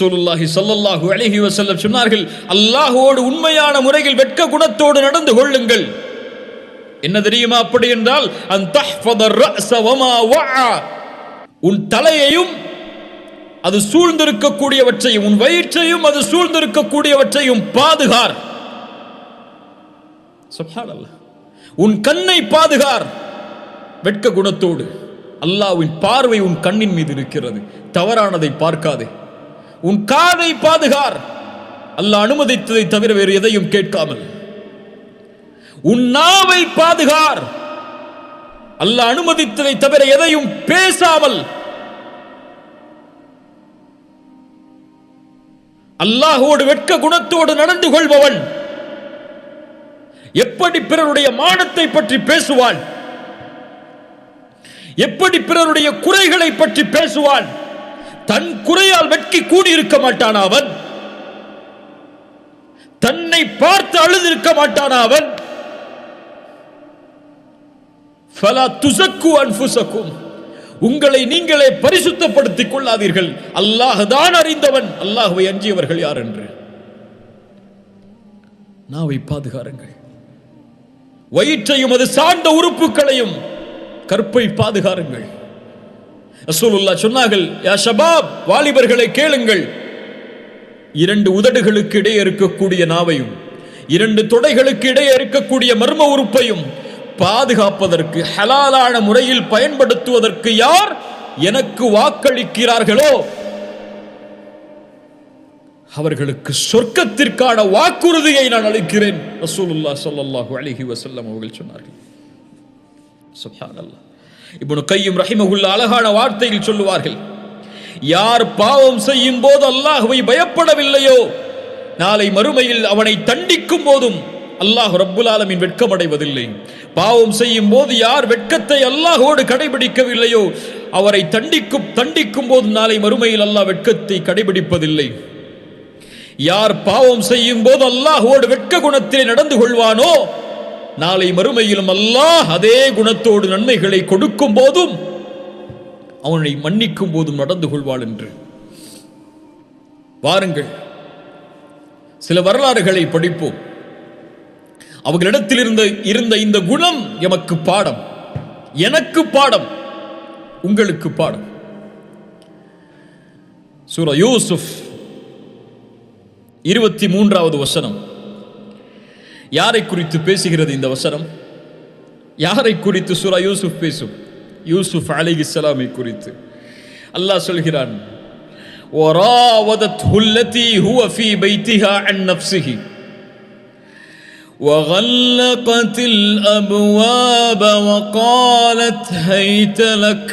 ரசூலுல்லாஹி ஸல்லல்லாஹு அலைஹி வஸல்லம் சொன்னார்கள், அல்லாஹ்வோடு உண்மையான முறையில் வெட்க குணத்தோடு நடந்து கொள்ளுங்கள். என்ன தெரியுமா அப்படி என்றால், அன் தஹ்ஃபத الرأس وما وعى, உன் தலையையும் அது சூழ்ந்திருக்கக்கூடியவற்றையும் உன் வயிற்றையும் அது சூழ்ந்திருக்கக்கூடியவற்றையும் பாதுகார். சுப்ஹானல்லாஹ். உன் கண்ணை பாதுகார் வெட்க குணத்தோடு. அல்லாஹ்வின் பார்வை உன் கண்ணின் மீது இருக்கிறது, தவறானதை பார்க்காதே. உன் காதை பாதுகார், அல்லாஹ் அனுமதித்ததை தவிர வேறு எதையும் கேட்காமல். உன் நாவை பாதுகார், அல்லாஹ் அனுமதித்ததை தவிர எதையும் பேசாமல். அல்லாஹ்வோடு வெட்க குணத்தோடு நடந்து கொள்பவன் எப்படி பிறருடைய மானத்தை பற்றி பேசுவான், எப்படி பிறருடைய குறைகளை பற்றி பேசுவான். தன் குறையால் வெட்கி கூடியிருக்க மாட்டான் அவன், தன்னை பார்த்து அழுதிருக்க மாட்டான் அவன். ஃபலா துஸக்கு அன்ஃபுஸக்கும், உங்களை நீங்களே பரிசுத்தப்படுத்திக் கொள்ளாதீர்கள். அல்லாஹ் தான் அறிந்தவன், அல்லாஹ்வை அஞ்சியவர்கள் யார் என்று. நாவை பாதுகாருங்கள், வயிற்றையும் அது சார்ந்த உறுப்புகளையும் கற்பை பாதுகாருங்கள். ரசூலுல்லாஹ் சொன்னார்கள், யா ஷபாப், வாலிபர்களை கேளுங்கள், இரண்டு உதடுகளுக்கு இடையே இருக்கக்கூடிய நாவையும் இரண்டு தொடைகளுக்கு இடையே இருக்கக்கூடிய மர்ம உறுப்பையும் பாதுகாப்பதற்கு, ஹலாலான முறையில் பயன்படுத்துவதற்கு யார் எனக்கு வாக்களிக்கிறார்களோ அவர்களுக்கு சொர்க்கத்திற்கான வாக்குறுதியை நான் அளிக்கிறேன். ரசூலுல்லாஹ் ஸல்லல்லாஹு அலைஹி வஸல்லம் அவர்கள் சொன்னார்கள். சுப்ஹானல்லாஹ். இப்னு கய்யிம் ரஹிமஹுல்லாஹ் அழகான வார்த்தையில் சொல்லுவார்கள், யார் பாவம் செய்யும் போது அல்லாஹ்வை பயப்படவில்லையோ நாளை மறுமையில் அவனை தண்டிக்கும் போதும் அல்லாஹ் ரப்புல் ஆலமீன் வெட்கமடைவதில்லை. பாவம் செய்யும் போது யார் வெட்கத்தை அல்லாஹ்வோடு கடைபிடிக்கவில்லையோ அவரை தண்டிக்கும் போது நாளை மறுமையில் அல்லாஹ் வெட்கத்தை கடைபிடிப்பதில்லை. யார் பாவம் செய்யும் போது அல்லாஹ்வோடு வெட்க குணத்திலே நடந்து கொள்வானோ நாளை மறுமையிலும் அல்லாஹ் அதே குணத்தோடு நன்மைகளை கொடுக்கும் போதும் அவனை மன்னிக்கும் போதும் நடந்து கொள்வாள் என்று. வாருங்கள், சில வரலாறுகளை படிப்போம். அவர்களிடத்தில் இருந்த இந்த குணம் எமக்கு பாடம், எனக்கு பாடம், உங்களுக்கு பாடம். சூரா யூசுப் 23வது வசனம். யாரை குறித்து பேசுகிறது இந்த வசனம்? யாரை குறித்து சூரா யூசுப் பேசும்? யூசுப் அலைஹிஸ்ஸலாமை குறித்து. அல்லாஹ் சொல்கிறான், وراودته التي هو في بيتها عن نفسه وغلقت الأبواب وقالت هيت لك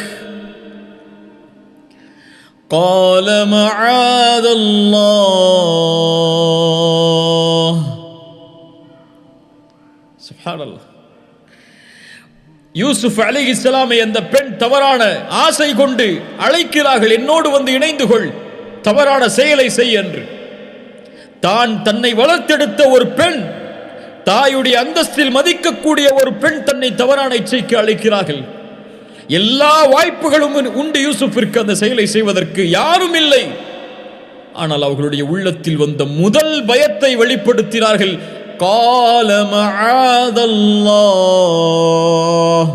قال معاذ الله. سبحان الله. யூசுப் அலைஹிஸ்ஸலாமை அந்த பெண் தவறான ஆசை கொண்டு அழைக்கிறார்கள், என்னோடு வந்து இணைந்து கொள், தவறான செயலை செய் என்று. தன்னை வளர்த்தெடுத்த ஒரு பெண், தாயுடைய அந்தஸ்தில் மதிக்கக்கூடிய ஒரு பெண் தன்னை தவறான இச்சைக்கு அழைக்கிறார்கள். எல்லா வாய்ப்புகளும் உண்டு யூசுஃபிற்கு அந்த செயலை செய்வதற்கு, யாரும் இல்லை. ஆனால் அவர்களுடைய உள்ளத்தில் வந்த முதல் பயத்தை வெளிப்படுத்தினார்கள். قال معاذ الله,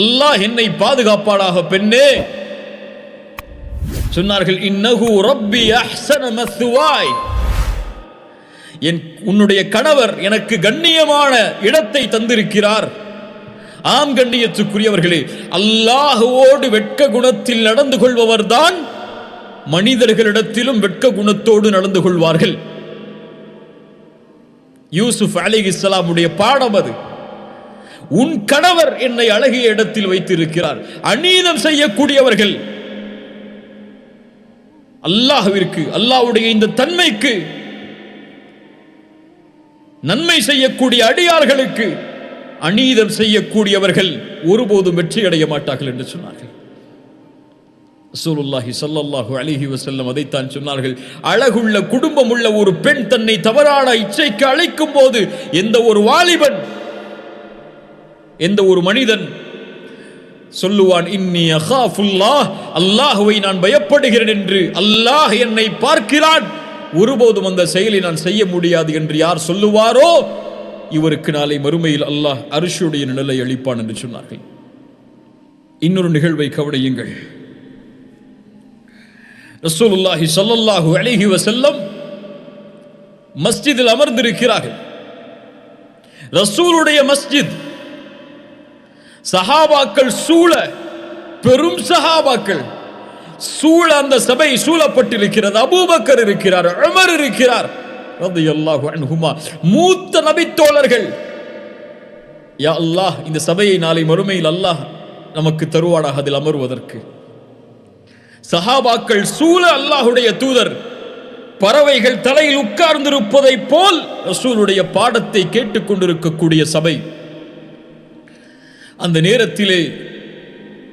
அல்லாஹ் என்னை பாதுகாப்பானாக பெண்ணே. சொன்னார்கள், இன்னஹு ரப்பி அஹ்ஸன மஸ்வாய், உன்னுடைய கணவர் எனக்கு கண்ணியமான இடத்தை தந்திருக்கிறார். ஆம் கண்ணியத்துக்குரியவர்களே, அல்லாஹ்வோடு வெட்க குணத்தில் நடந்து கொள்பவர்தான் மனிதர்களிடத்திலும் வெட்க குணத்தோடு நடந்து கொள்வார்கள். யூசுப் அலைஹிஸ்ஸலாமுடைய பாடம் அது. உன் கணவர் என்னை அழகிய இடத்தில் வைத்திருக்கிறார். அநீதம் செய்யக்கூடியவர்கள் அல்லாஹ்விற்கு, அல்லாஹ்வுடைய இந்த தன்மைக்கு நன்மை செய்யக்கூடிய அடியார்களுக்கு அநீதம் செய்யக்கூடியவர்கள் ஒருபோதும் வெற்றி அடைய மாட்டார்கள் என்று சொன்னார்கள். ரசூலுல்லாஹி ஸல்லல்லாஹு அலைஹி வஸல்லம் அதைத்தான் சொன்னார்கள். அழகுள்ள குடும்பம் உள்ள ஒரு பெண் தன்னை தவறான இச்சைக்கு அழைக்கும் போது எந்த ஒரு வாலிபன், எந்த ஒரு மனிதன் சொல்லுவான், இன்னி அகாஃபுல்லாஹ், அல்லாஹ்வை நான் பயப்படுகிறேன் என்று. அல்லாஹ் என்னை பார்க்கிறான், ஒருபோதும் அந்த செயலை நான் செய்ய முடியாது என்று யார் சொல்லுவாரோ இவருக்கு நாளை மறுமையில் அல்லாஹ் அர்ஷுடைய நிழலை அளிப்பான் என்று சொன்னார்கள். இன்னொரு நிகழ்வை கவனியுங்கள். ரசூலுல்லாஹி ஸல்லல்லாஹு அலைஹி வஸல்லம் மஸ்ஜிதில் அமர்ந்திருக்கிறார்கள். ரசூலுடைய மஸ்ஜித், சஹாபாக்கள் சூழ, பெரும் சஹாபாக்கள் சூழ அந்த சபை சூழப்பட்டிருக்கிறது. அபூபக்கர் இருக்கிறார், உமர் இருக்கிறார் ரலியல்லாஹு அன்ஹுமா, மூத்த நபித்தோழர்கள். யா அல்லாஹ், இந்த சபையை நாளை மறுமையில் அல்லாஹ் நமக்கு தருவானாக அதில் அமர்வதற்கு. சஹாபாக்கள் சூழ அல்லாஹுடைய தூதர் பறவைகள் தலையில் உட்கார்ந்திருப்பதை போல் ரசூலுடைய பாடத்தை கேட்டுக்கொண்டிருக்கக்கூடிய சபை. அந்த நேரத்திலே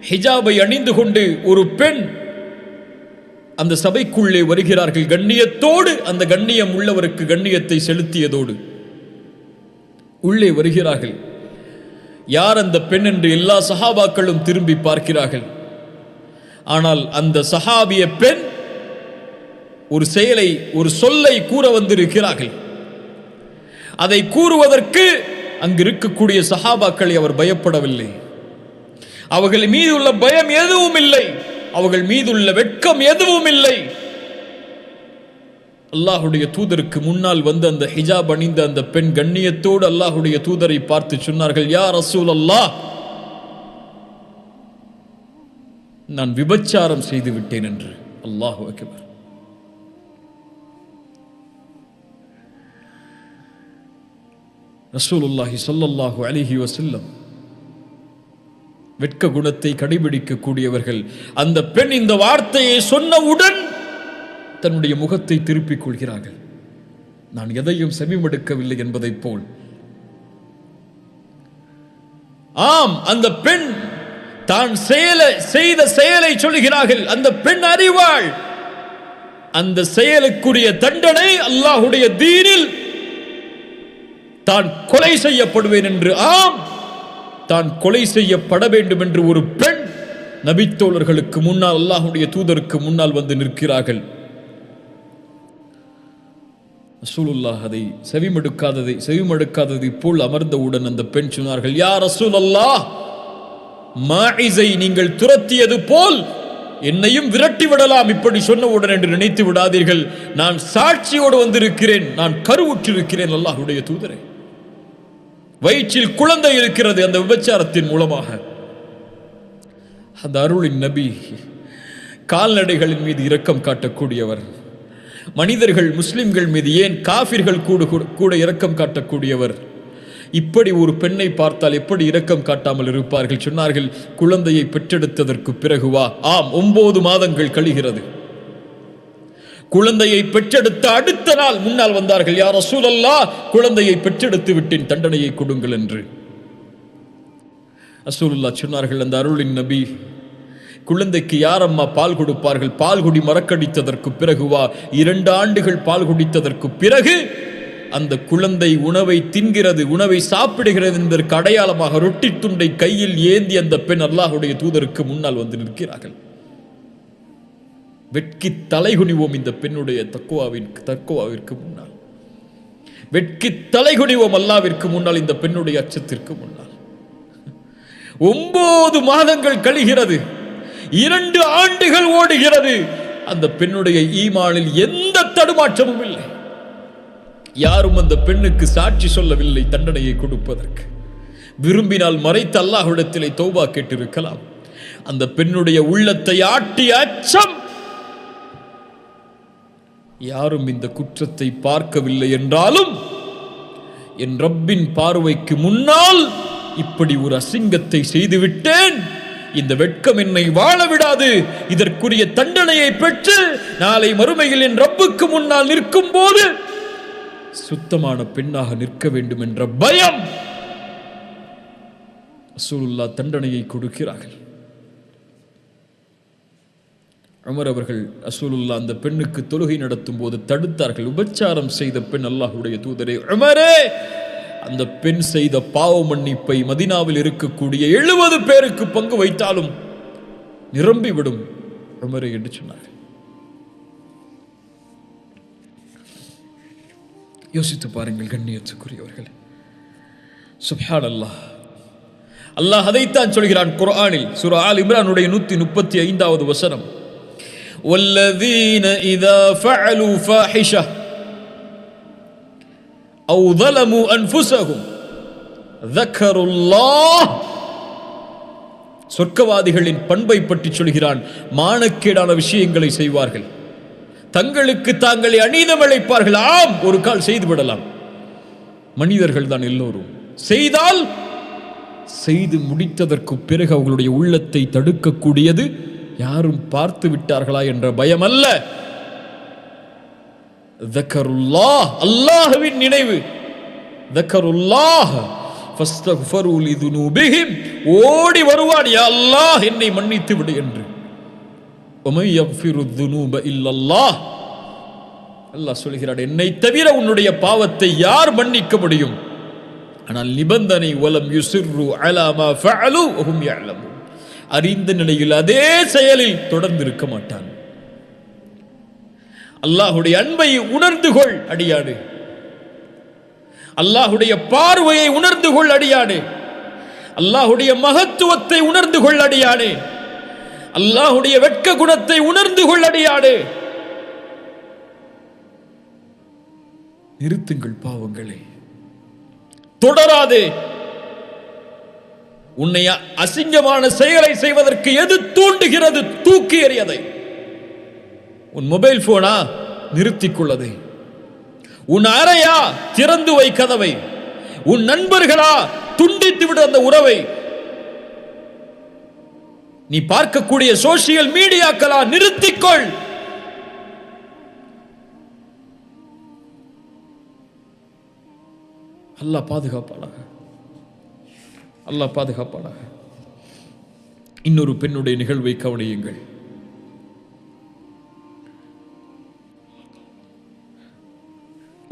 ஹிஜாபை அணிந்து கொண்டு ஒரு பெண் அந்த சபைக்குள்ளே வருகிறார்கள். கண்ணியத்தோடு, அந்த கண்ணியம் உள்ளவருக்கு கண்ணியத்தை செலுத்தியதோடு உள்ளே வருகிறார்கள். யார் அந்த பெண் என்று எல்லா சஹாபாக்களும் திரும்பி பார்க்கிறார்கள். ஆனால் அந்த சஹாபிய பெண் ஒரு செயலை, ஒரு சொல்லை கூற வந்திருக்கிறார்கள். அதை கூறுவதற்கு அங்கு இருக்கக்கூடிய சஹாபாக்களை அவர் பயப்படவில்லை. அவர்கள் மீது உள்ள பயம் எதுவும் இல்லை, அவர்கள் மீதுள்ள வெட்கம் எதுவும் இல்லை. அல்லாஹுடைய தூதருக்கு முன்னால் வந்து அந்த ஹிஜாப் அணிந்த அந்த பெண் கண்ணியத்தோடு அல்லாஹுடைய தூதரை பார்த்து சொன்னார்கள், யா ரசூலல்லாஹ், நான் விபச்சாரம் செய்து விட்டேன் என்று. அல்லாஹு அக்பர். ரசூலுல்லாஹி ஸல்லல்லாஹு அலைஹி வஸல்லம் வெட்க குணத்தை கடைபிடிக்கக்கூடியவர்கள். அந்த பெண் இந்த வார்த்தையை சொன்னவுடன் தன்னுடைய முகத்தை திருப்பிக் கொள்கிறார்கள். நான் எதையும் செவிமடுக்கவில்லை என்பதைப் போல். ஆம், அந்த பெண் தான் செய்த செயலை சொல்கிறார்கள். அந்த பெண் அறிவாள். அந்த செயலுக்குரிய தண்டனை அல்லாஹுடைய தீனில் தான் கொலை செய்யப்படுவேன் என்று. ஆம், தான் கொலை செய்யப்பட வேண்டும் என்று ஒரு பெண் நபித்தோழர்களுக்கு முன்னால், அல்லாஹுடைய தூதருக்கு முன்னால் வந்து நிற்கிறார்கள். ரசூலுல்லாஹ் அதை செவிமடுக்காததை போல் அமர்ந்தவுடன் அந்த பெண் சொன்னார்கள், யா ரசூலல்லாஹ், மாஇஸை நீங்கள் துரத்தியது போல் என்னையும் விரட்டி விடலாம் இப்படி சொன்னவுடன் என்று நினைத்து விடாதீர்கள். நான் சாட்சியோடு வந்திருக்கிறேன், நான் கருவுற்றிருக்கிறேன். அல்லாஹுடைய தூதரே, வயிற்றில் குழந்தை இருக்கிறது அந்த விபச்சாரத்தின் மூலமாக. அந்த அருளின் நபி, கால்நடைகளின் மீது இரக்கம் காட்டக்கூடியவர், மனிதர்கள் முஸ்லிம்கள் மீது, ஏன் காஃபிர்கள் கூட இரக்கம் காட்டக்கூடியவர். இப்படி ஒரு பெண்ணை பார்த்தால் எப்படி இரக்கம் காட்டாமல் இருப்பார்கள்? சொன்னார்கள், குழந்தையை பெற்றெடுத்ததற்கு பிறகு வா. ஆம், 9 மாதங்கள் கழிகிறது. குழந்தையை பெற்றெடுத்த அடுத்த நாள் முன்னால் வந்தார்கள், யா ரசூலல்லாஹ், குழந்தையை பெற்றெடுத்து விட்டேன், தண்டனையை கொடுங்கள் என்று. ரசூலுல்லாஹ் சொன்னார்கள், அந்த அருளின் நபி, குழந்தைக்கு யார் அம்மா பால் கொடுப்பார்கள்? பால் குடி மறக்கடித்ததற்கு பிறகு வா. 2 ஆண்டுகள் பால் குடித்ததற்கு பிறகு அந்த குழந்தை உணவை தின்கிறது, உணவை சாப்பிடுகிறது என்பதற்கு அடையாளமாக ரொட்டி துண்டை கையில் ஏந்தி அந்த பெண் அல்லாஹுடைய தூதருக்கு முன்னால் வந்து நிற்கிறார்கள். வெட்கி தலைகுனிவோம் இந்த பெண்ணுடைய தக்குவாவிற்கு முன்னால். வெட்கி தலைகுனிவோம் அல்லாவிற்கு முன்னால், இந்த பெண்ணுடைய அச்சத்திற்கு முன்னால். 9 மாதங்கள் கழிகிறது, 2 ஆண்டுகள் ஓடுகிறது. அந்த பெண்ணுடைய ஈமானில் எந்த தடுமாற்றமும் இல்லை. யாரும் அந்த பெண்ணுக்கு சாட்சி சொல்லவில்லை தண்டனையை கொடுப்பதற்கு. விரும்பினால் மறைத்து அல்லாஹ்விடத்திலே தௌபா கேட்டிருக்கலாம். அந்த பெண்ணுடைய உள்ளத்தை ஆட்டிய அச்சம். யாரும் இந்த குற்றத்தை பார்க்கவில்லை என்றாலும் என் ரப்பின் பார்வைக்கு முன்னால் இப்படி ஒரு அசிங்கத்தை செய்துவிட்டேன், இந்த வெட்கம் என்னை வாழ விடாது, இதற்குரிய தண்டனையை பெற்று நாளை மறுமையில் என் ரப்புக்கு முன்னால் நிற்கும் போது சுத்தமான பெண்ணாக நிற்க வேண்டும் என்ற பயம். ரசூலுல்லாஹ் தண்டனையை கொடுக்கிறார்கள். உமர் அவர்கள் ரசூலுல்லாஹ் அந்த பெண்ணுக்கு தொழுகை நடத்தும் போது தடுத்தார்கள். உபச்சாரம் செய்த பெண், அல்லாஹ்வுடைய தூதரே, உமரே, அந்த பெண் செய்த பாவ மன்னிப்பை மதீனாவில் இருக்கக்கூடிய 70 பேருக்கு பங்கு வைத்தாலும் நிரம்பிவிடும் உமரே என்று சொன்னார். யோசித்து பாருங்கள் கண்ணியத்துக்குரியவர்கள். சுப்ஹானல்லாஹ். அல்லாஹ் அதைத்தான் சொல்கிறான் குர்ஆனில். சூரா ஆல் இம்ரானுடைய 135வது வசனம், வல்லதீன இதா ஃபஅலு ஃபாஹிஷா أو ظلموا أنفسهم ذكروا الله. சொர்க்கவாதிகளின் பண்பை பற்றி சொல்கிறான். மானக்கேடான விஷயங்களை செய்வார்கள், தங்களுக்கு தாங்களே அநீதம் இழைப்பார்கள். ஆம், ஒரு கால் செய்து விடலாம், மனிதர்கள் தான் எல்லோரும். செய்தால் செய்து முடித்ததற்கு பிறகு அவர்களுடைய உள்ளத்தை தடுக்கக்கூடியது யாரும் பார்த்து விட்டார்களா என்ற பயம் அல்ல, தக்கருல்லாஹ், அல்லாஹ்வின் நினைவு. தக்கருல்லாஹ் ஃபஸ்தக்ஃபரு லிதுனூபிஹிம், ஓடி வருவான், யா அல்லாஹ் என்னை மன்னித்து விடு என்று. வமை யக்ஃபிரு துனூப இல்லல்லாஹ், அல்லாஹ் சொல்கிறார், என்னை தவிர உன்னுடைய பாவத்தை யார் மன்னிக்க முடியும்? ஆனால் நிபந்தனை, வலம் யுஸிர்ரு அலா மா ஃபஅலு வஹும் யஅலமூன், அறிந்த நிலையில் அதே செயலில் தொடர்ந்து இருக்க மாட்டான். அல்லாஹுடைய அன்பை உணர்ந்து கொள் அடியாடு, அல்லாஹுடைய பார்வையை உணர்ந்து கொள் அடியாடு, அல்லாஹுடைய மகத்துவத்தை உணர்ந்து கொள் அடியாடு, அல்லாஹுடைய வெட்க குணத்தை உணர்ந்து கொள் அடியாடு. நிறுத்துங்கள் பாவங்களை, தொடராதே. உன்னை அசிங்கமான செயலை செய்வதற்கு எது தூண்டுகிறது? தூக்கி எறியதை. உன் மொபைல் போனா நிறுத்திக் கொள்ளதை, உன் அறையா திறந்து வை கதவை, உன் நண்பர்களா துண்டித்து விட அந்த உறவை, நீ பார்க்கக்கூடிய சோசியல் மீடியாக்களா நிறுத்திக்கொள். அல்லாஹ் பாதுகாப்பானாக, அல்லாஹ் பாதுகாப்பானாக. இன்னொரு பெண்ணுடைய நிகழ்வை கவனியுங்கள்.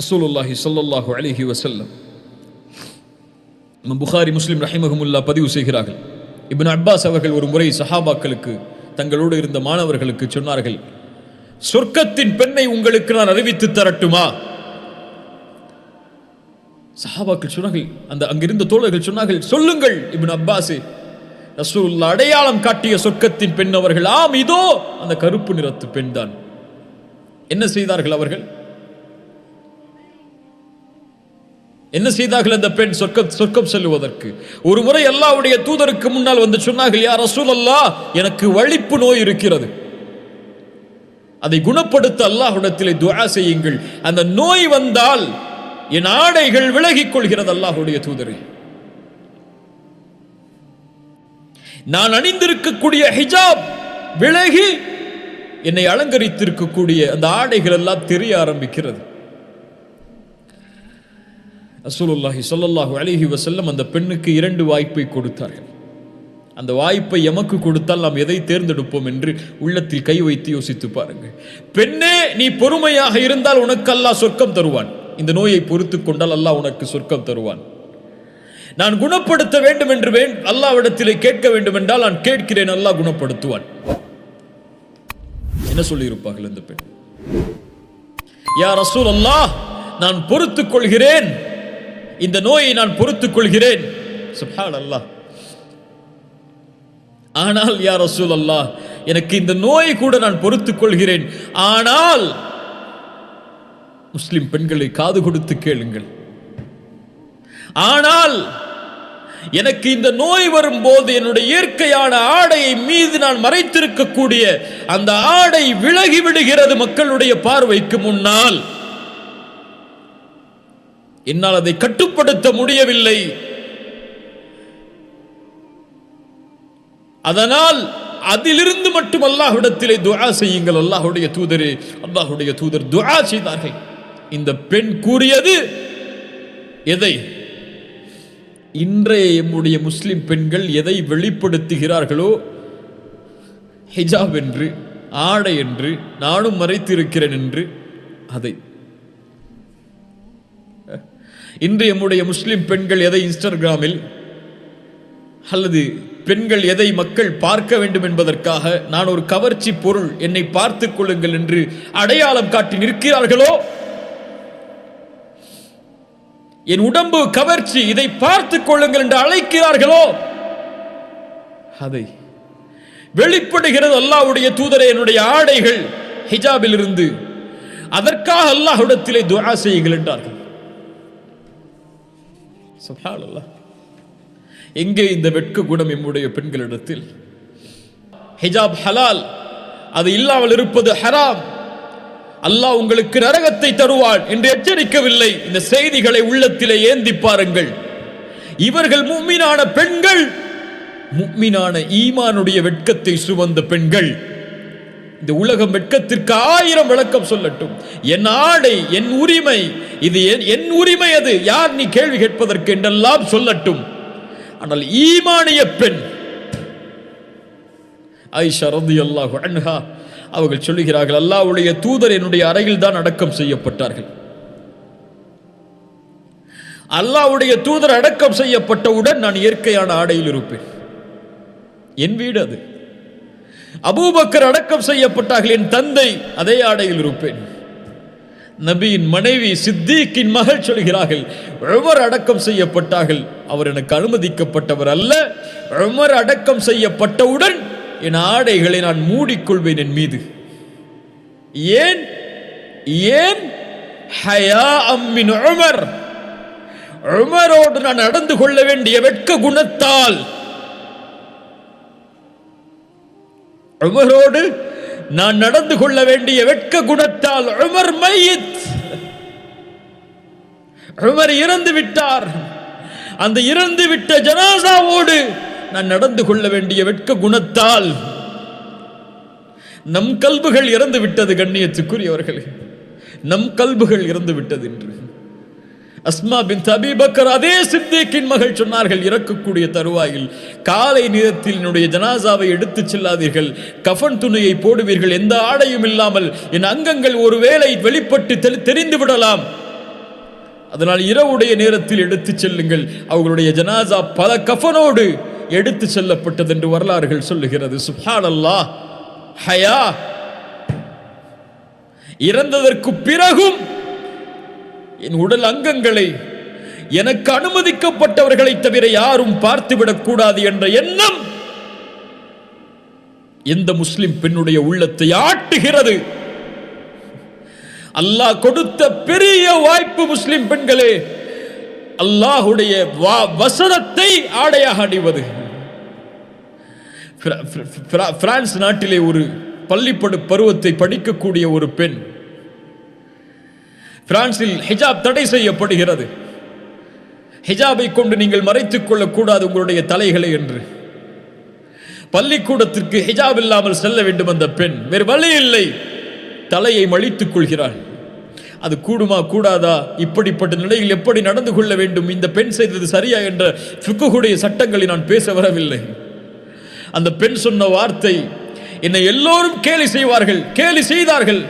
ரசூலுல்லாஹி ஸல்லல்லாஹு அலைஹி வஸல்லம், புகாரி முஸ்லிம் ரஹிமஹுமுல்லாஹ் பதிவு செய்கிறார்கள். இப்னு அப்பாஸ் அவர்கள் ஒரு முறை சஹாபாக்களுக்கு, தங்களோடு இருந்த மாணவர்களுக்கு சொன்னார்கள், சொர்க்கத்தின் பெண்ணை உங்களுக்கு நான் அறிவித்து தரட்டுமா? சஹாபாக்கள் சொன்னார்கள், அந்த அங்கிருந்த தோழர்கள் சொன்னார்கள், சொல்லுங்கள் இப்னு அப்பாஸ். ரசூலுல்லாஹ் அடையாளம் காட்டிய சொர்க்கத்தின் பெண் அவர்கள். ஆம், இதோ அந்த கருப்பு நிறத்து பெண் தான். என்ன செய்தார்கள் அவர்கள்? என்ன செய்தார்கள் அந்த பெண் சொர்க்கம் செல்லுவதற்கு? ஒரு முறை அல்லாஹ்வுடைய தூதருக்கு முன்னால் வந்து சொன்னார்கள், யா ரசூலல்லாஹ், எனக்கு வலிப்பு நோய் இருக்கிறது, அதை குணப்படுத்த அல்லாஹ்விடத்திலே துஆ செய்யுங்கள். அந்த நோய் வந்தால் என் ஆடைகள் விலகிக் கொள்கிறது அல்லாஹ்வுடைய தூதரே. நான் அணிந்திருக்கக்கூடிய ஹிஜாப் விலகி என்னை அலங்கரித்திருக்கக்கூடிய அந்த ஆடைகள் எல்லாம் தெரிய ஆரம்பிக்கிறது. ரசூலுல்லாஹி ஸல்லல்லாஹு அலைஹி வஸல்லம் அந்த பெண்ணுக்கு 2 வாய்ப்பை கொடுத்தார்கள். அந்த வாய்ப்பை எமக்கு கொடுத்தால் நாம் எதை தேர்ந்தெடுப்போம் என்று உள்ளத்தில் கை வைத்து யோசித்து பாருங்கள். பெண்ணே, நீ பொறுமையாக இருந்தால் உனக்கு அல்லாஹ் சொர்க்கம் தருவான். இந்த நோயை பொறுத்துக் கொண்டால் அல்லாஹ் உனக்கு சொர்க்கம் தருவான். நான் குணப்படுத்த வேண்டும் என்று அல்லாஹ்விடத்திலே கேட்க வேண்டும் என்றால் நான் கேட்கிறேன், அல்லாஹ் குணப்படுத்துவான். என்ன சொல்லி இருப்பார்கள் அந்த பெண்? யா ரசூலல்லாஹ், நான் பொறுத்துக் கொள்கிறேன், இந்த நோயை நான் பொறுத்துக் கொள்கிறேன். சுப்ஹானல்லாஹ். ஆனால் யா ரசூலல்லாஹ், எனக்கு இந்த நோயை கூட நான் பொறுத்துக் கொள்கிறேன், ஆனால் முஸ்லிம் பெண்களை காது கொடுத்து கேளுங்கள், ஆனால் எனக்கு இந்த நோய் வரும்போது என்னுடைய இயற்கையான ஆடையை மீது நான் மறைத்திருக்கக்கூடிய அந்த ஆடை விலகி விடுகிறது மக்களுடைய பார்வைக்கு முன்னால். என்னால் அதை கட்டுப்படுத்த முடியவில்லை. அதனால் அதிலிருந்து மட்டும் அல்லாஹ்விடத்திலே துஆ செய்யுங்கள். அல்லாஹ்வுடைய தூதரே, அல்லாஹ்வுடைய தூதர் துஆ செய்தார்கள். இந்த பெண் கூறியது எதை? இன்றைய நம்முடைய முஸ்லிம் பெண்கள் எதை வெளிப்படுத்துகிறார்களோ, ஹிஜாப் என்று, ஆடை என்று, நானும் மறைத்திருக்கிறேன் என்று, அதை இன்று நம்முடைய முஸ்லிம் பெண்கள் எதை இன்ஸ்டாகிராமில் அல்லது பெண்கள் எதை மக்கள் பார்க்க வேண்டும் என்பதற்காக நான் ஒரு கவர்ச்சி பொருள், என்னை பார்த்துக் கொள்ளுங்கள் என்று அடையாளம் காட்டி நிற்கிறார்களோ, என் உடம்பு கவர்ச்சி, இதை பார்த்துக் கொள்ளுங்கள் என்று அழைக்கிறார்களோ, அதை வெளிப்படுகிறது அல்லாஹ்வுடைய தூதரே என்னுடைய ஆடைகள் ஹிஜாபில் இருந்து, அதற்காக அல்லாஹ்விடத்திலே துஆ செய்யுங்கள் என்றார்கள். சுப்ஹானல்லாஹ். எங்கே இந்த வெட்க குணம் நம்முடைய பெண்களிடத்தில்? ஹிஜாப் ஹலால், அது இல்லாமல் இருப்பது ஹராம். அல்லாஹ் உங்களுக்கு நரகத்தை தருவான் என்று எச்சரிக்கவில்லை. இந்த செய்திகளை உள்ளத்திலே ஏந்தி பாருங்கள். இவர்கள் முஃமினான பெண்கள், முஃமினான ஈமானுடைய வெட்கத்தை சுமந்த பெண்கள். இந்த உலகம் வெட்கத்திற்கு 1000 விளக்கம் சொல்லட்டும். என் ஆடை, என் உரிமை, இது என் உரிமை, அது யார் நீ கேள்வி கேட்பதற்கு என்றெல்லாம் சொல்லட்டும். ஆனால் ஈமானிய பெண் ஆயிஷா ரலியல்லாஹு அன்ஹா அவர்கள் சொல்லுகிறார்கள், அல்லாஹ்வுடைய தூதர் என்னுடைய அறையில் தான் அடக்கம் செய்யப்பட்டார்கள். அல்லாஹ்வுடைய தூதர் அடக்கம் செய்யப்பட்டவுடன் நான் இயற்கையான ஆடையில் இருப்பேன். என் வீடு அது. அபூபக்கர் அடக்கம் செய்யப்பட்டார்கள், என் தந்தை அதே ஆடையில் இருப்பேன். நபியின் மனைவி சித்திக்கின் மகள் சொல்கிறார்கள், உமர் அடக்கம் செய்யப்பட்டார்கள், அவர் எனக்கு அனுமதிக்கப்பட்டவர் அல்ல. உமர் அடக்கம் செய்யப்பட்டவுடன் என் ஆடைகளை நான் மூடிக்கொள்வேன் என் மீது. ஏன்? ஏன்? ஹயாஅம் மின் உமர். உமரோடு நான் நடந்து கொள்ள வேண்டிய வெட்க குணத்தால், உமரோடு நான் நடந்து கொள்ள வேண்டிய வெட்க குணத்தால். உமர் மையித், உமர் இறந்து விட்டார். அந்த இறந்து விட்ட ஜனாசாவோடு நான் நடந்து கொள்ள வேண்டிய வெட்க குணத்தால் நம் கல்புகள் இறந்து விட்டது. கண்ணியத்துக்குரியவர்களே, நம் கல்புகள் இறந்து விட்டது என்று அஸ்மா பின்த் அபீ பக்கர் அதே சித்திக்கின் மகள் சொன்னார்கள், இறக்கக்கூடிய தருவாயில் காலை நேரத்தில் என்னுடைய ஜனாசாவை எடுத்துச் செல்லாதீர்கள், கஃன் துணியை போடுவீர்கள், எந்த ஆடையும் இல்லாமல் என் அங்கங்கள் ஒருவேளை வெளிப்பட்டு தெரிந்து விடலாம், அதனால் இரவுடைய நேரத்தில் எடுத்துச் செல்லுங்கள். அவர்களுடைய ஜனாசா பல கஃனோடு எடுத்து செல்லப்பட்டது என்று வரலாறுகள் சொல்லுகிறது. சுப்ஹானல்லாஹ். ஹயா, இறந்ததற்கு பிறகும் என் உடல் அங்கங்களை எனக்கு அனுமதிக்கப்பட்டவர்களை தவிர யாரும் பார்த்துவிடக் கூடாது என்ற எண்ணம் எந்த முஸ்லிம் பெண்ணுடைய உள்ளத்தை ஆட்டுகிறது. அல்லாஹ் கொடுத்த பெரிய வாய்ப்பு முஸ்லிம் பெண்களே, அல்லாஹ்வுடைய வசனத்தை ஆடையாக அணிவது. பிரான்ஸ் நாட்டிலே ஒரு பள்ளிப்படு பருவத்தை படிக்கக்கூடிய ஒரு பெண், பிரான்சில் ஹிஜாப் தடை செய்யப்படுகிறது. ஹிஜாபை கொண்டு நீங்கள் மறைத்துக் கொள்ளக்கூடாது உங்களுடைய தலைகளை என்று. பள்ளிக்கூடத்திற்கு ஹிஜாப் இல்லாமல் செல்ல வேண்டும் அந்த பெண். வேறு வழி இல்லை, தலையை மழித்துக் கொள்கிறாள். அது கூடுமா கூடாதா, இப்படிப்பட்ட நிலையில் எப்படி நடந்து கொள்ள வேண்டும், இந்த பெண் செய்தது சரியா என்ற ஃபிக்ஹுடைய சட்டங்களை நான் பேச வரவில்லை. அந்த பெண் சொன்ன வார்த்தை, என்னை எல்லோரும் கேலி செய்வார்கள், கேலி செய்தார்கள்,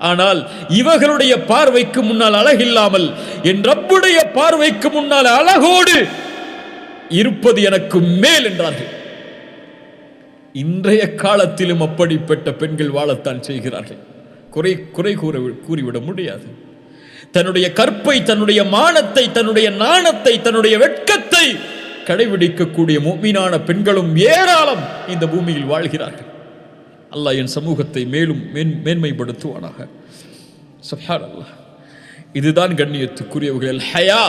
ஆனால் இவர்களுடைய பார்வைக்கு முன்னால் அழகில்லாமல் என் ரப்புடைய பார்வைக்கு முன்னால் அழகோடு இருப்பது எனக்கு மேல் என்றார்கள். இன்றைய காலத்திலும் அப்படிப்பட்ட பெண்கள் வாழத்தான் செய்கிறார்கள். குறை கூறிவிட முடியாது. தன்னுடைய கற்பை, தன்னுடைய மானத்தை, தன்னுடைய நாணத்தை, தன்னுடைய வெட்கத்தை கடைபிடிக்கக்கூடிய முஃமினான பெண்களும் ஏராளம் இந்த பூமியில் வாழ்கிறார்கள். அல்லாஹ் என் சமூகத்தை மேலும் மேன்மைப்படுத்துவானாக. சுப்ஹானல்லாஹ். இதுதான் கண்ணியத்துக்குரியவர்கள் ஹயா.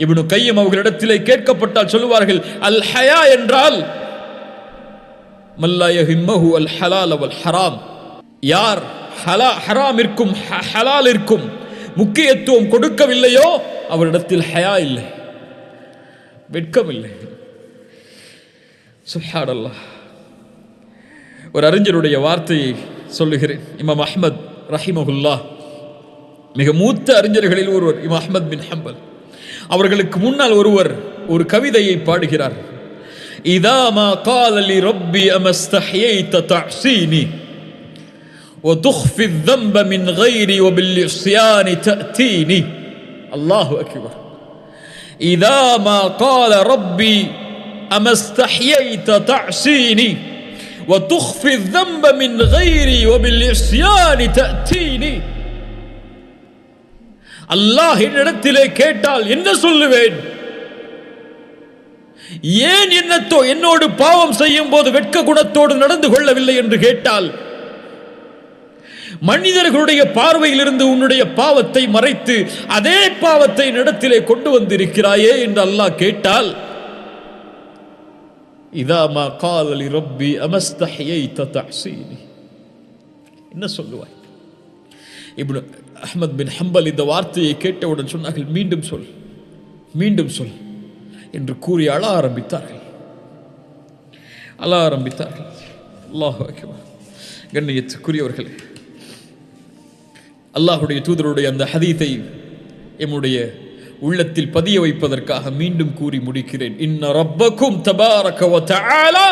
இப்னு கையம் அவர்களிடத்திலே கேட்கப்பட்டால் சொல்லுவார்கள், அல் ஹயா என்றால் மல்லா யஹிம்மஹு அல் ஹலால் வல் ஹராம். யார் ஹராமிற்கும் ஹலாலிற்கும் முக்கியத்துவம் கொடுக்கவில்லையோ அவரிடத்தில் ஹயா இல்லை, வெட்கம் இல்லை. சுப்ஹானல்லாஹ். ஒரு அறிஞருடைய வார்த்தையை சொல்லுகிறேன். இமாம் அஹ்மத் ரஹிமஹுல்லாஹ் மிக மூத்த அறிஞர்களில் ஒருவர், இமாம் அஹ்மத் பின் ஹம்பல். அவர்களுக்கு முன்னால் ஒருவர் ஒரு கவிதையை பாடுகிறார். இதா மா قال لي ربي اما استحييت تعصيني وتخفي الذنب من غيري وبالعصيان تأتيني அல்லாஹு அக்பர். இதா மா قال ربي أما استحييت تعصيني وتخفي الذنب من غيري وبالعصيان تأتيني. அல்லாஹ் என்னிடத்திலே கேட்டால் என்ன சொல்லுவேன்? ஏன் என்னோடு பாவம் செய்யும் போது வெட்க குணத்தோடு நடந்து கொள்ளவில்லை என்று கேட்டால், மனிதர்களுடைய பார்வையிலிருந்து உன்னுடைய பாவத்தை மறைத்து அதே பாவத்தை என்னிடத்திலே கொண்டு வந்திருக்கிறாயே என்று அல்லாஹ் கேட்டால், இதா மா قال لربي أما استحييت تعصيني என்ன சொல்லுவாய்? இப்னு அஹ்மத் பின் ஹம்பல் இந்த வார்த்தையை கேட்டவுடன் சொன்னார்கள், மீண்டும் சொல், மீண்டும் சொல் என்று கூறி அழ ஆரம்பித்தார்கள். அல்லாஹு அக்பர். கண்ணியத்துக்குரியவர்களே, அல்லாஹுடைய தூதருடைய அந்த ஹதீத்தை எம்முடைய உள்ளத்தில் பதிய வைப்பதற்காக மீண்டும் கூறி முடிக்கிறேன். இன்ன ரப்பக்கும் தபாரக வ தஆலா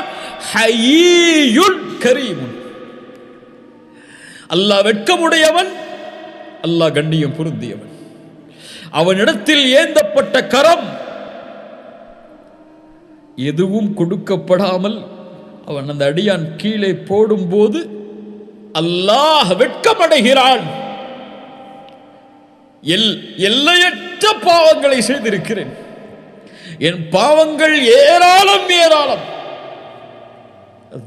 ஹய்யுன் கரீமுன். அல்லாஹ் வெட்கமுடையவன், அல்லாஹ் கண்ணியம் பொருந்தியவன். அவனிடத்தில் ஏந்தப்பட்ட கரம் எதுவும் கொடுக்கப்படாமல் அவன் அந்த அடியான் கீழே போடும்போது அல்லாஹ் வெட்கமடைகிறான். எல்லையற்ற பாவங்களை செய்திருக்கிறேன், என் பாவங்கள் ஏராளம் ஏராளம்.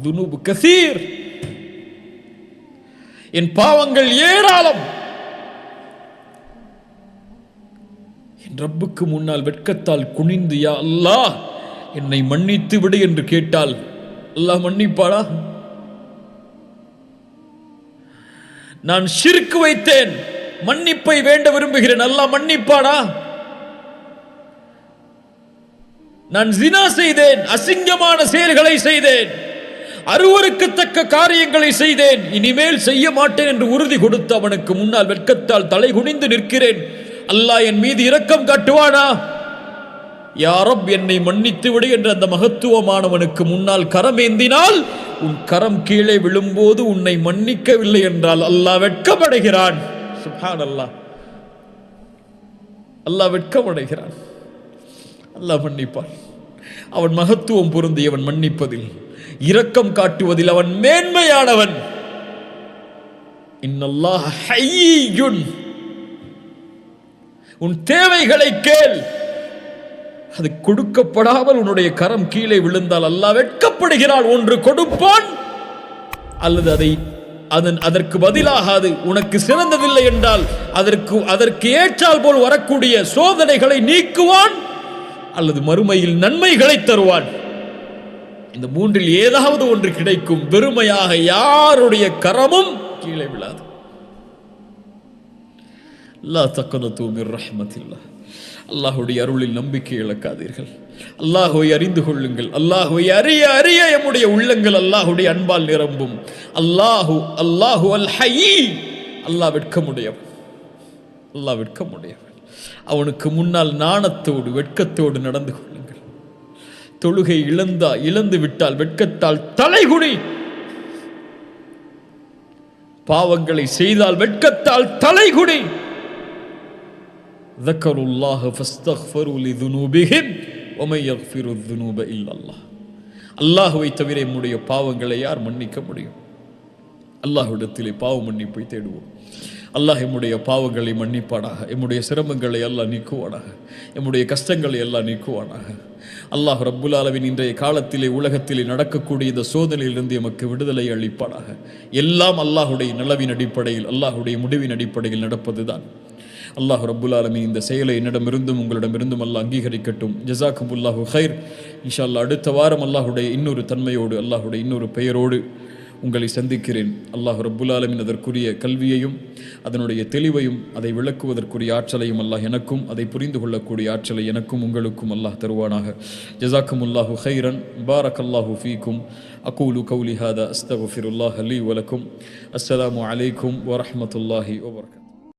துனூபு கசீர், என் பாவங்கள் ஏராளம். என் ரப்புக்கு முன்னால் வெட்கத்தால் குனிந்து, யா அல்லாஹ் என்னை மன்னித்து விடு என்று கேட்டால் அல்லாஹ் மன்னிப்பாடா? நான் ஷிர்க் வைத்தேன், மன்னிப்பை வேண்ட விரும்புகிறேன், அல்லாஹ் மன்னிப்பாடா? நான் ஜினா செய்தேன், அசிங்கமான செயல்களை செய்தேன், அருவருக்கத்தக்க காரியங்களை செய்தேன், இனிமேல் செய்ய மாட்டேன் என்று உறுதி கொடுத்து அவனுக்கு முன்னால் வெட்கத்தால் தலை குனிந்து நிற்கிறேன். அல்லாஹ் என் மீது இரக்கம் காட்டுவானா? யா ரப் என்னை மன்னித்து விடு என்று அந்த மகத்துவமானவனுக்கு முன்னால் கரமேந்தினால், உன் கரம் கீழே விழும்போது உன்னை மன்னிக்கவில்லை என்றால் அல்லாஹ் வெட்கமடைகிறான். சுப்ஹானல்லாஹ், அல்லாஹ் வெட்கமடைகிறான். அல்லாஹ் மன்னிப்பான். அவன் மகத்துவம் பொருந்தியவன், மன்னிப்பதில் இரக்கம் காட்டுவதில் அவன் மேன்மையானவன். இன்னல்லாஹ் ஹய்யுன். உன் தேவைகளை கேள், அது கொடுக்கப்படாமல் உன்னுடைய கரம் கீழே விழுந்தால் அல்லாஹ் வெட்கப்படுகிறான். ஒன்று கொடுப்பான், அல்லது அதற்கு பதிலாக அது உனக்கு சிறந்ததில்லை என்றால் அதற்கு ஏற்றால் போல் வரக்கூடிய சோதனைகளை நீக்குவான், அல்லது மறுமையில் நன்மைகளை தருவான். இந்த மூன்றில் ஏதாவது ஒன்று கிடைக்கும். வெறுமையாக யாருடைய கரமும் கீழே விழாது. லா தக்னது மிர் ரஹ்மத்தில்லாஹ். அல்லாஹ்வுடைய அருளில் நம்பிக்கை இழக்காதீர்கள். அல்லாஹ்வை அறிந்து கொள்ளுங்கள். அல்லாஹ்வை அறிய அறிய நம்முடைய உள்ளங்கள் அல்லாஹ்வுடைய அன்பால் நிரம்பும். அல்லாஹு அல் ஹய்யி. அல்லாஹ் வெட்கமுடையவன், அல்லாஹ் வெட்கமுடையவன். அவனுக்கு முன்னால் நாணத்தோடு வெட்கத்தோடு நடந்து கொள்ளுங்கள். தொழுகை இழந்து விட்டால் வெட்கத்தால் தலைகுனி. பாவங்களை செய்தால் வெட்கத்தால் தலைகுனி. ذكروا فاستغفروا لذنوبهم ومن يغفر الذنوب الا الله. அல்லாஹ்வை தவிர நம்முடைய பாவங்களை யார் மன்னிக்க முடியும்? அல்லாஹ்விடத்திலே பாவ மன்னிப்பை தேடுவோம். அல்லாஹ் நம்முடைய பாவங்களை மன்னிப்பானாக. நம்முடைய சிரமங்களை எல்லாம் நீக்குவானாக. நம்முடைய கஷ்டங்களை எல்லாம் நீக்குவானாக. அல்லாஹ் ரப்புல் ஆலமீன் இன்றைய காலத்திலே உலகத்திலே நடக்கக்கூடிய இந்த சோதனையிலிருந்து எமக்கு விடுதலை அளிப்பானாக. எல்லாம் அல்லாஹ்வுடைய நலவின் அடிப்படையில், அல்லாஹ்வுடைய முடிவின் அடிப்படையில் நடப்பதுதான். அல்லாஹ் ரப்புல் ஆலமீன் இந்த செயலை என்னிடமிருந்தும் உங்களிடமிருந்தும் அல்லாஹ் அங்கீகரிக்கட்டும். ஜஸாக்குமுல்லாஹு ஹைர். இன்ஷா அல்லாஹ் அடுத்த வாரம் அல்லாஹ்வுடைய இன்னொரு தன்மையோடு, அல்லாஹ்வுடைய இன்னொரு பெயரோடு உங்களை சந்திக்கிறேன். அல்லாஹ் ரப்புல் ஆலமீன் அதற்குரிய கல்வியையும் அதனுடைய தெளிவையும் அதை விளக்குவதற்குரிய ஆற்றலையும் அல்லாஹ் எனக்கும், அதை புரிந்து கொள்ளக்கூடிய ஆற்றலை எனக்கும் உங்களுக்கும் அல்லாஹ் தருவானாக. ஜஸாக்குமுல்லாஹு ஹைரன். பாரக்கல்லாஹு ஃபீக்கும். அகூலு கௌலி ஹாதா அஸ்தக்ஃபிருல்லாஹ் லீ வலக்கும். அஸ்ஸலாமு அலைக்கும் வரஹ்மத்துல்லாஹி வபரகாத்துஹு.